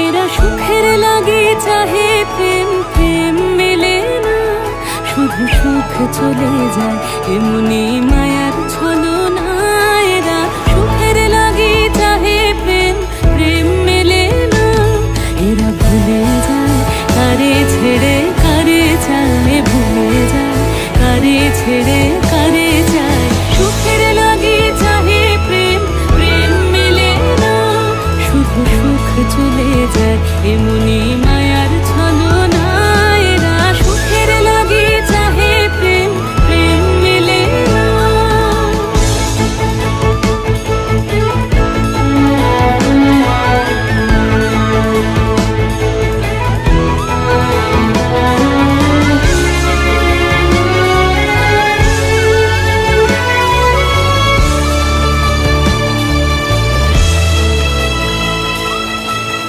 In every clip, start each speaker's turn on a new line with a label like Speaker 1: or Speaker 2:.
Speaker 1: এরা সুখের লাগে চাহে প্রেম, প্রেম মেলে না, শুধু সুখ চলে যায় এমনি মায়ার ছলনা। এরা সুখের লাগে চাহে প্রেম, প্রেম মেলে না, এরা ভুলে যায় কারে ছেড়ে কারে চায়, ভুলে যায় কারে ছেড়ে কারে চায়। সুখের লাগে চাহে প্রেম, প্রেম মেলে না, শুধু সুখ চলে যায় এমনি মায়ার ছলনা। এরা সুখের লাগে চাহে প্রেম, প্রেম মেলে না।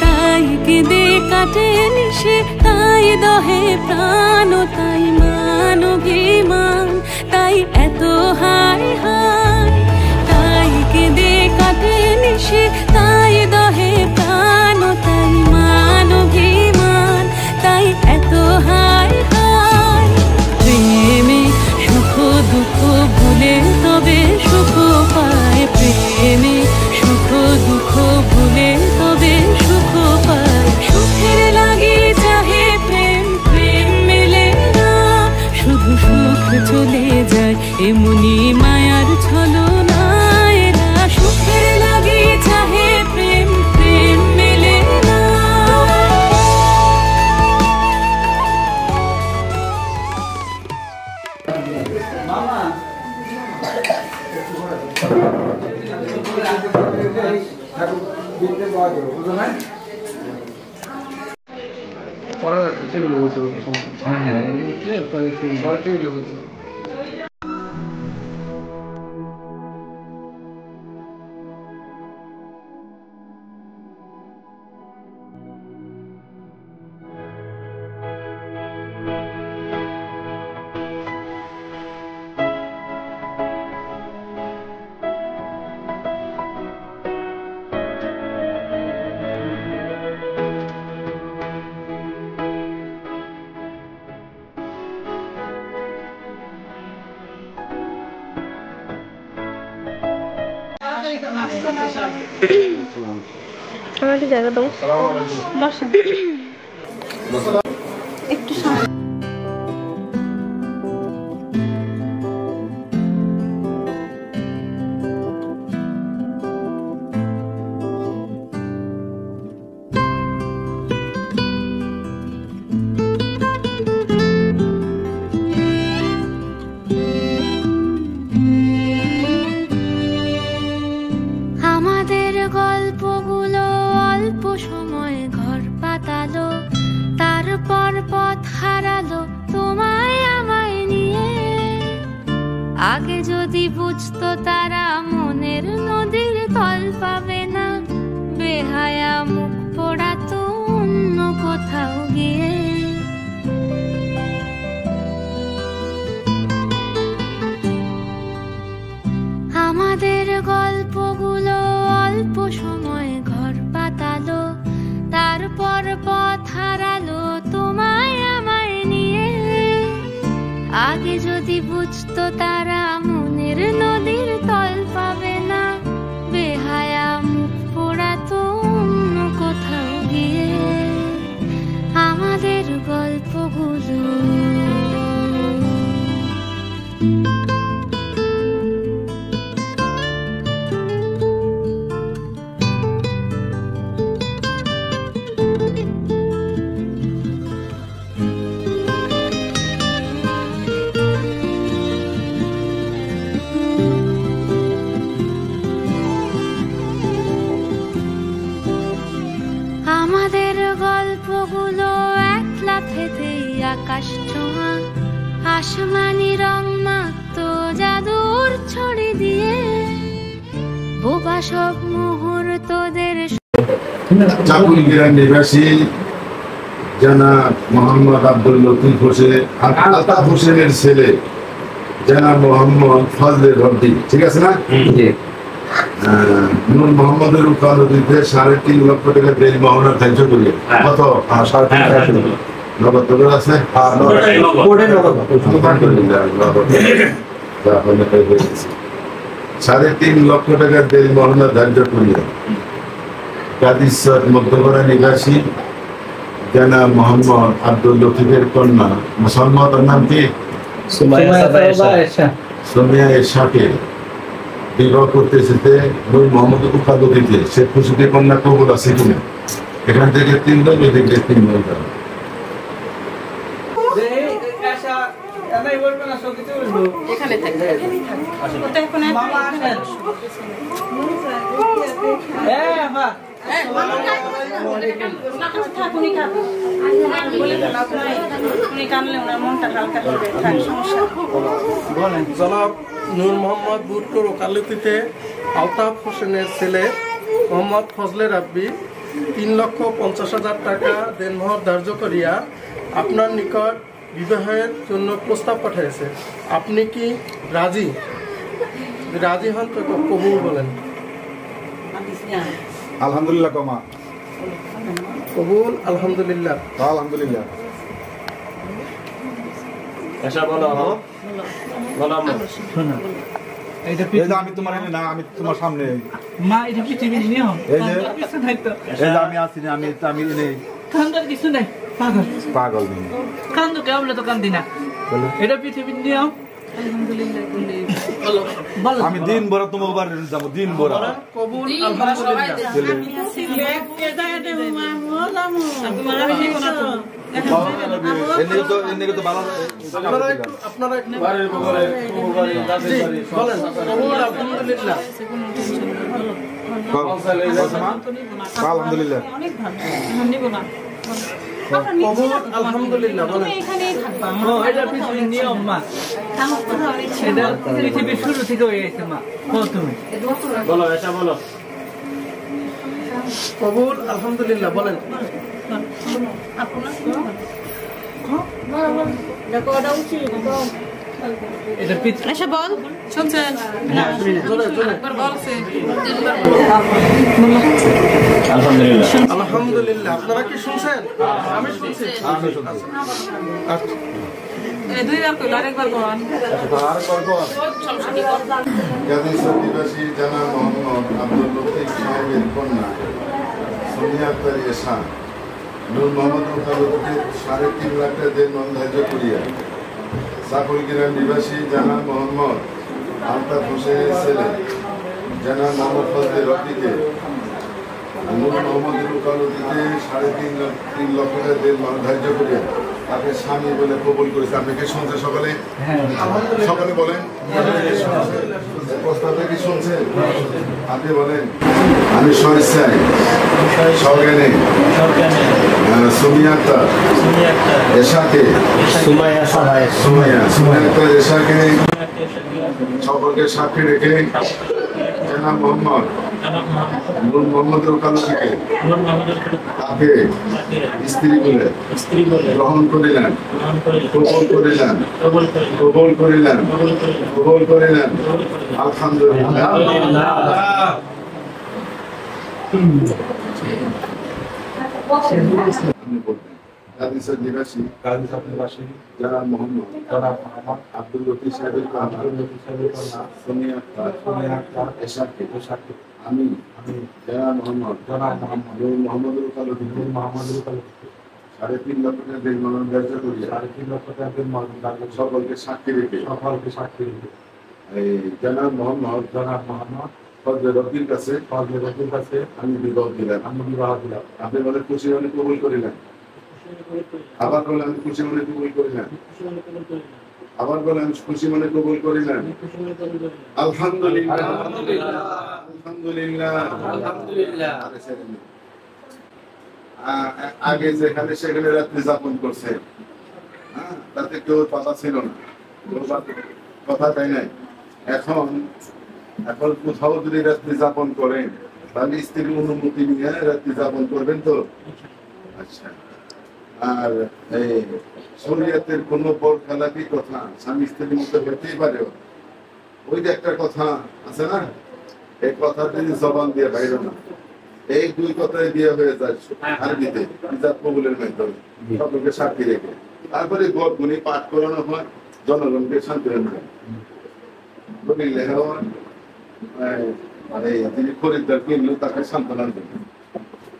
Speaker 1: তাই কেঁদে কাটে নিশে, তাই দহে প্রাণ, তাই মান অভিমান, তাই এত হায় হায়। তাই কেঁদে কাটে নিশে, তাই দহে প্রাণ, তাই মান অভিমান, তাই এত হায় হায়। প্রেমে সুখ দুঃখ ভুলে তবে সুখ পায়, প্রেমে সুখ দুঃখ ভুলে তবে সুখ পায়। সুখের লাগে চাহে প্রেম, প্রেম মেলে না, শুধু সুখ চলে যায় এমনি মায়ার ছলনা। এরা সুখের লাগে চাহে প্রেম, প্রেম মেলে না।
Speaker 2: পড়া যাচ্ছে সেগুলো বলতে পারবো। হ্যাঁ হ্যাঁ
Speaker 3: আমার একটু জায়গা দাও, একটু
Speaker 1: আমাদের গল্পগুলো অল্প সময় ঘর পাতালো, তারপর পথ হারালো তোমায় আমায় নিয়ে। আগে যদি বুঝতো তারা মনের নদীর তল পাবে না, বেহায়া মুখ পোড়াতো অন্য কোথাও গিয়ে। আমাদের গল্পগুলো অল্প সময় ঘর পাতালো, তারপর পথ হারালো তোমায় আমায় নিয়ে। আগে যদি বুঝতো তারা মনের নদীর তল পাবে না, বেহায়া মুখ পোড়াতো অন্য কোথাও গিয়ে। আমাদের আমাদের গল্পগুলো এক লাফেতেই আকাশ ছোঁয়া, আসমানি রং মাত্র জাদুর ছড়ি দিয়ে বোবা সব মুহূর্তদের।
Speaker 4: চাকুরিয়া নিবাসী জনাব মোহাম্মদ আব্দুল লতিফ হোসেন, আলতাফ হোসেনের ছেলে জনাব মোহাম্মদ ফজলে রব্বি, ঠিক আছে না? নূর মোহাম্মদের উকালতিতে 3.5 লক্ষ টাকা দেশ মহানা ধার্য করি। কত? 3.5 নগদ তোর আছে? 3.5 লক্ষ টাকা দেশ মহানা ধার্য করি। কাদিসর মধ্যপাড়া নিবাসী জনাব মোহাম্মদ আব্দুল লতিফের কন্যা মুসলমানের নাম কি? সুমিয়া এশাকে বিবাহ করতে এসেছে নূর মোহাম্মদ উকালতিতে। সে খুশিতে কন্যা কবুল আছে কিনা? এখান থেকে 3 জন, এদিকে 3 জন।
Speaker 2: জনাব নূর মোহাম্মদ বুট্টোর ওকালতিতে আলতাফ হোসেনের ছেলে মোহাম্মদ ফজলে রাব্বি 3,50,000 টাকা দেনমোহর ধার্য করিয়া আপনার নিকট বিবাহের জন্য প্রস্তাব পাঠিয়েছে। আপনি কি রাজি? রাজি হন তো কবুল বলেন।
Speaker 5: আলহামদুলিল্লাহ কমা
Speaker 2: কবুল। আলহামদুলিল্লাহ।
Speaker 5: আলহামদুলিল্লাহ। আমি তোমার না, আমি তোমার সামনে
Speaker 6: মা এটা পৃথিবীর নিয়ম।
Speaker 5: আমি আছি না, আমি নেই।
Speaker 6: কান্দার কিছু নাই, পাগল
Speaker 5: পাগল
Speaker 6: কান্দু কে বলে তো কান্দি না, এটা পৃথিবীর নিয়ম।
Speaker 5: আমি দিন ভরা তোমার বাড়ি যাবো, দিন ভরা।
Speaker 2: কবুল। আলহামদুলিল্লাহ। আপনারা বলেন কবুল। আলহামদুলিল্লাহ।
Speaker 5: আলহামদুলিল্লাহ।
Speaker 2: কবুল। আলহামদুলিল্লাহ। বলেন।
Speaker 6: এটা পৃথিবীর নিয়ম মা, এটা পৃথিবীর শুরু থেকে হয়ে গেছে মা। তুমি
Speaker 2: বলো, এটা বলো। কবুল। আলহামদুলিল্লাহ। বলেন।
Speaker 6: এটা
Speaker 7: আচ্ছা বল, শুনছেন?
Speaker 2: আলহামদুলিল্লাহ। আপনারা কি শুনছেন? আমি শুনছি। আচ্ছা।
Speaker 7: দুইবার কইল, আরেকবার বল।
Speaker 4: কাদিসর নিবাসী জনাব মোহাম্মদ আব্দুল লতিফ সাহেবের কন্যা সুমিয়া আক্তার এশা নূর মোহাম্মদ উকালতিতে 3.5 লাখ টাকা দেন ধার্য করিয়া চাকুরিয়া নিবাসী জনাব মোহাম্মদ আলতাফ হোসেনের ছেলে জনাব মোহাম্মদ ফজলে রব্বিকে নূর মোহাম্মদের উকালতিতে 3.5 লক্ষ টাকা দেন ধার্য করিয়া তাকে স্বামী বলে কবুল করেছে। আপনি কি শুনছেন সকালে? সকালে বলেন। প্রস্তাবটা কি শুনছেন? আপনি বলেন। আমি স্বেচ্ছায় সজ্ঞানে সুমিয়া আক্তার এশাকে এশাকে সকলকে সাক্ষী রেখে জনাব মোহাম্মদ নূর মোহাম্মদের ওকালতিকে তাকে স্ত্রী বলে গ্রহণ করিলেন, কবুল করিলেন, কবুল করিলেন, কবুল করিলেন। আলহামদুলিল্লাহ। কাদিসর নিবাসী জনাব মোহাম্মদ আব্দুল লতিফ সাহেবের কন্যা সুমিয়া আক্তার এশাকে আমি জনাব মোহাম্মদ নূর মোহাম্মদের উকালতিতে 3.5 লক্ষ টাকা দেন ধার্য করিয়া সকলকে সাক্ষী রেখে জনাব মোহাম্মদ ফজলে রব্বির কাছে আমি বিবাহ দিলাম। আপনি বলে খুশি মনে কবুল করিলেন। আবার বলে আমি খুশি মনে কবুল করিলেন। আবার বলে আমি খুশি মনে কবুল করিলেন। আলহামদুলিল্লাহ। আলহামদুলিল্লাহ। আগে যেখানে সেখানে রাত্রি যাপন করছে, তাতে কেউ কথা ছিল না, কথা তাই নাই। এখন কোথাও যদি রাত্রি যাপন করেন তাহলে স্ত্রীর অনুমতি নিয়ে রাত্রি যাপন করবেন তো। আচ্ছা, আর এই শরীয়তের কোন বড় খেলাপি কথা স্বামী স্ত্রীর মধ্যে হতেই পারে, ওই যে একটা কথা আছে না, এই কথা যদি জবান দিয়ে বাইরে না, এই দুই কথাই দিয়ে হয়ে যায় আরবিতে ইজাত কবুলের মাধ্যমে সকলকে সাক্ষী রেখে, তারপরে গড়গুনি পাঠ করানো হয়, জনগণকে শান্তি হয়। যিনি খরিদ্দার কিনলো তাকে সান্ত্বনা দেবে।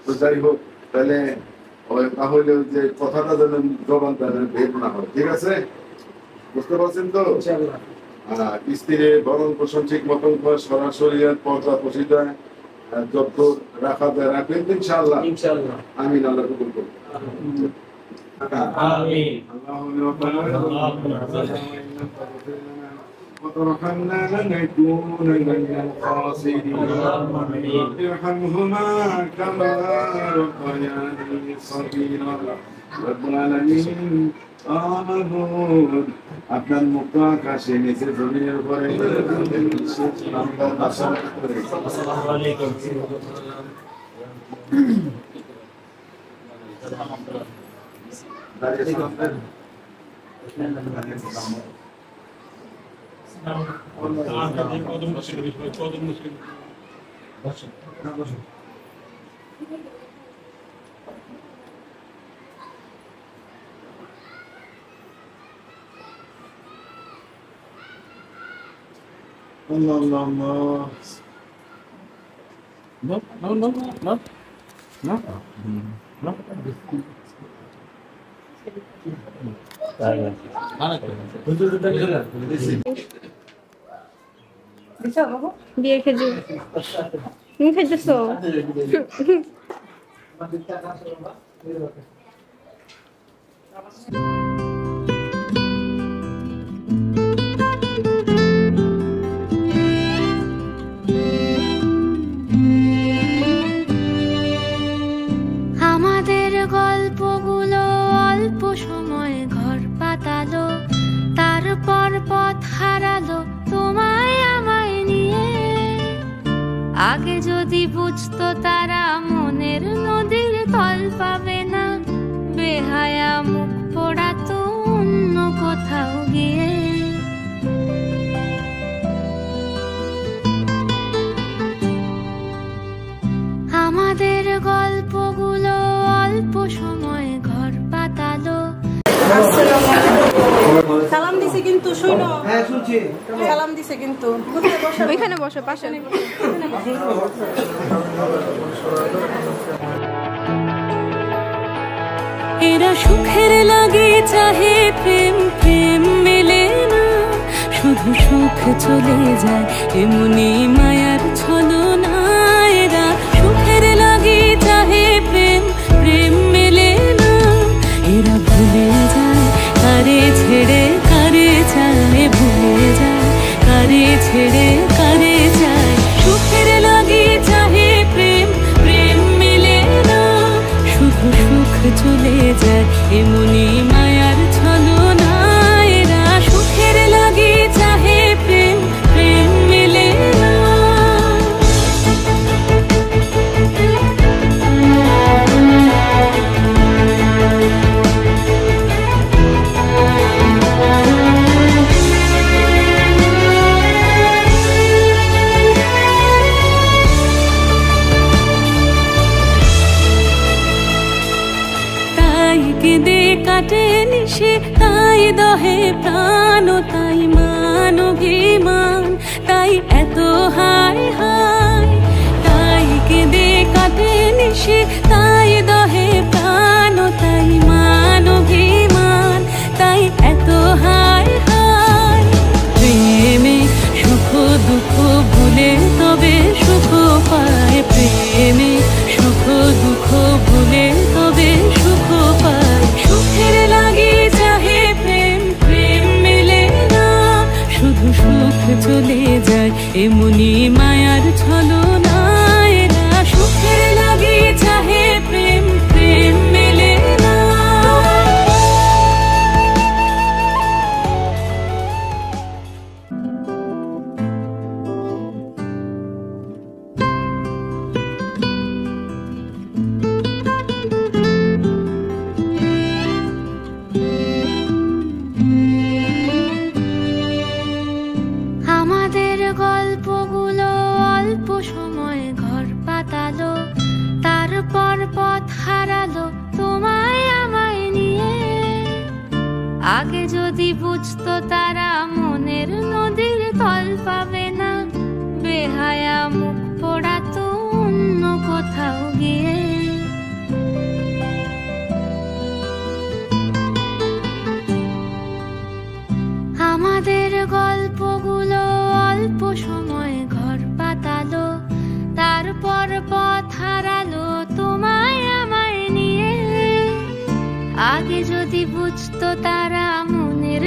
Speaker 4: তো যাই হোক, তাহলে তাহলে যে কথাটা যেন জবান ভেদ না হয়, ঠিক আছে? বুঝতে পারছেন তো? স্ত্রী ভরণ পোষণ ঠিক মতন করে সরাসরি পর্দা পশিদা যত রাখা যায় রাখবেন ইনশাআল্লাহ। আমিন। আল্লাহ কবুল করুন। আমিন। وترحمنا لنكون من الخاسرين ارحمهما كما ربياني صغيرا رب العالمين آمين। আপনার মুক্ত আকাশে নিচে জমিনের উপরে আসসালামু আলাইকুম।
Speaker 3: বিয়ে খেজুর তুমি খেতেছো?
Speaker 1: আমাদের গল্পগুলো অল্প সময় ঘর পাতালো, তারপর পথ হারালো তোমায় আমায় নিয়ে। আগে যদি বুঝতো তারা মনের নদীর তল পাবে না, বেহায়া মুখ পোড়াতো অন্য কোথাও গিয়ে। আমাদের গল্পগুলো অল্প সময় ঘর পাতালো।
Speaker 7: সালাম দিছে কিন্তু শুনো। হ্যাঁ শুনছি। সালাম দিছে কিন্তু।
Speaker 3: ওইখানে বসো, পাশে।
Speaker 1: এরা সুখের লাগে চাহে প্রেম, প্রেম মেলে না, শুধু সুখ চলে যায় এমনি মায়ার ছলনা। এরা সুখের লাগে চাহে প্রেম, প্রেম মেলে না, এরা ভুলে যায় কারে ছেড়ে কারে চায়, ভুলে যায় কারে ছেড়ে কারে চায়। সুখের লাগে চাহে প্রেম, প্রেম মেলে না, শুধু সুখ চলে যায় এমনি মায়ার ছলনা। এরা সুখের লাগে চাহে প্রেম, প্রেম মেলে না। কাটে নিশে তাই দহে প্রাণ, তাই মান অভিমান, তাই এত হায় হায়। তাই কেঁদে কাটে নিশে তাই দহে প্রাণ, তাই মান অভিমান, তাই এত হায় হায়। প্রেমে সুখ দুঃখ ভুলে তবে সুখ পায়, প্রেমে সুখ দুঃখ ভুলে তবে সুখ পায়। সুখের লাগে চাহে প্রেম, প্রেম মেলে না, শুধু সুখ চলে যায় এমনি মায়ার ছলনা। এরা সুখের লাগে চাহে আগে যদি বুঝতো তারা মনের নদীর তল পাবে না, বেহায়া মুখ পোড়াতো অন্য কোথাও গিয়ে। আমাদের গল্পগুলো অল্প সময় ঘর পাতালো, তারপর পথ হারালো তোমায় আমায় নিয়ে। আগে যদি বুঝতো তারা মনের